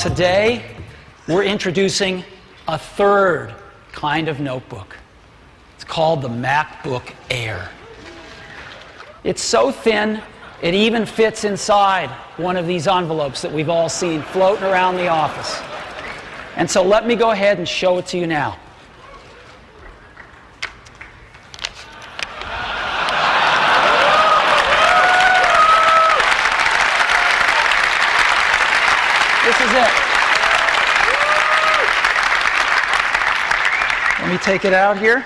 Today, we're introducing a third kind of notebook. It's called the MacBook Air. It's so thin, it even fits inside one of these envelopes that we've all seen floating around the office. And so let me go ahead and show it to you now. This is it. Let me take it out here.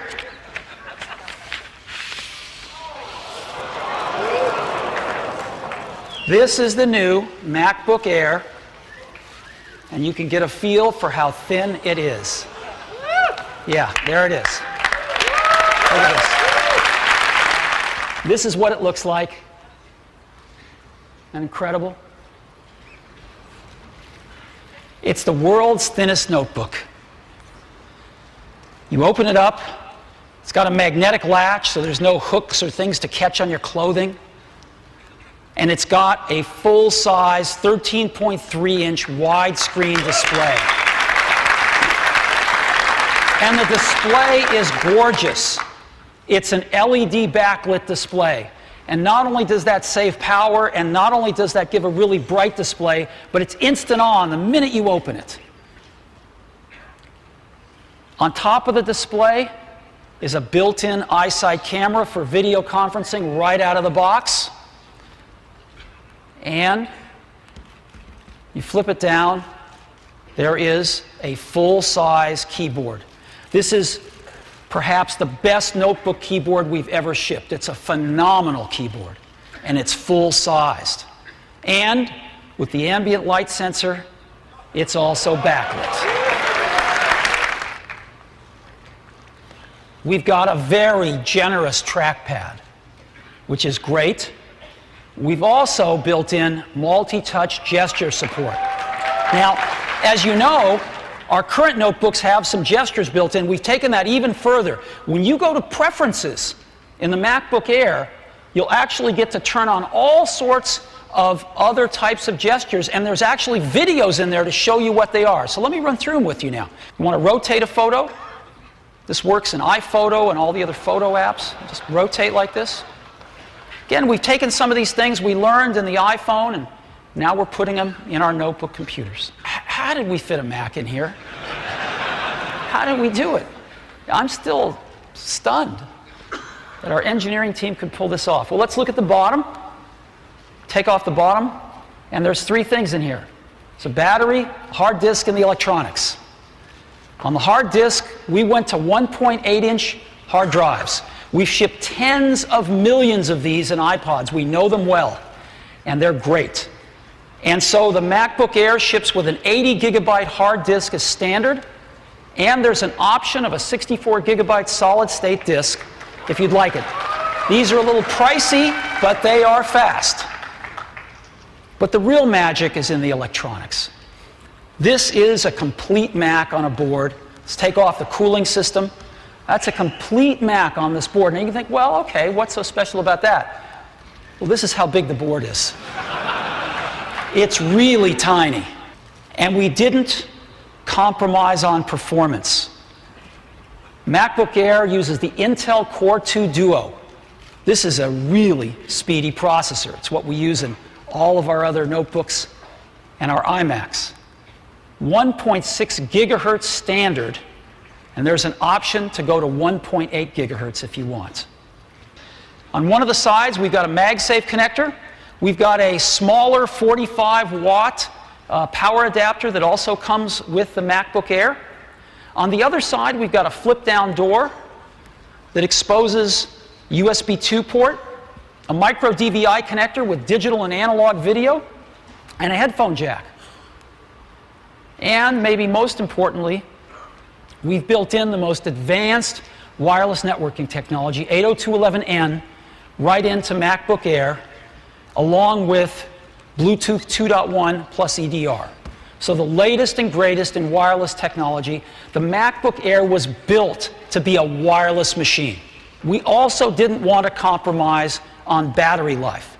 This is the new MacBook Air, and you can get a feel for how thin it is. Yeah, there it is. Look at this. This is what it looks like. Isn't that incredible? It's the world's thinnest notebook. You open it up, it's got a magnetic latch, so there's no hooks or things to catch on your clothing. And it's got a full-size 13.3-inch widescreen display. And the display is gorgeous. It's an LED backlit display. And not only does that save power, and not only does that give a really bright display, but it's instant on the minute you open it. On top of the display is a built-in iSight camera for video conferencing right out of the box. And you flip it down, there is a full-size keyboard. This is perhaps the best notebook keyboard we've ever shipped. It's a phenomenal keyboard, and it's full-sized. And with the ambient light sensor, it's also backlit. We've got a very generous trackpad, which is great. We've also built in multi-touch gesture support. Now, as you know, our current notebooks have some gestures built in. We've taken that even further. When you go to Preferences in the MacBook Air, you'll actually get to turn on all sorts of other types of gestures, and there's actually videos in there to show you what they are. So let me run through them with you now. You want to rotate a photo? This works in iPhoto and all the other photo apps. Just rotate like this. Again, we've taken some of these things we learned in the iPhone, and now we're putting them in our notebook computers. How did we fit a Mac in here? How did we do it? I'm still stunned that our engineering team could pull this off. Well, let's look at the bottom. Take off the bottom, and there's three things in here. It's a battery, hard disk, and the electronics. On the hard disk, we went to 1.8-inch hard drives. We've shipped tens of millions of these in iPods. We know them well, and they're great. And so the MacBook Air ships with an 80-gigabyte hard disk as standard, and there's an option of a 64-gigabyte solid-state disk if you'd like it. These are a little pricey, but they are fast. But the real magic is in the electronics. This is a complete Mac on a board. Let's take off the cooling system. That's a complete Mac on this board. And you can think, well, okay, what's so special about that? Well, this is how big the board is. It's really tiny. And we didn't compromise on performance. MacBook Air uses the Intel Core 2 Duo. This is a really speedy processor. It's what we use in all of our other notebooks and our iMacs. 1.6 gigahertz standard, and there's an option to go to 1.8 gigahertz if you want. On one of the sides, we've got a MagSafe connector. We've got a smaller 45-watt power adapter that also comes with the MacBook Air. On the other side, we've got a flip-down door that exposes USB 2 port, a micro DVI connector with digital and analog video, and a headphone jack. And maybe most importantly, we've built in the most advanced wireless networking technology, 802.11n, right into MacBook Air, along with Bluetooth 2.1 plus EDR. So the latest and greatest in wireless technology. The MacBook Air was built to be a wireless machine. We also didn't want to compromise on battery life.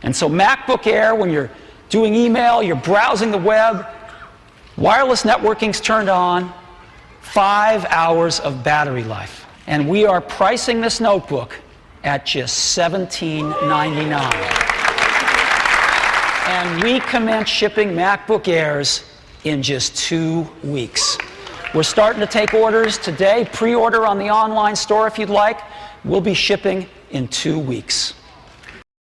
And so MacBook Air, when you're doing email, you're browsing the web, Wireless networking's turned on, 5 hours of battery life. And we are pricing this notebook at just $17.99. And we commence shipping MacBook Airs in just 2 weeks. We're starting to take orders today. Pre-order on the online store if you'd like. We'll be shipping in 2 weeks.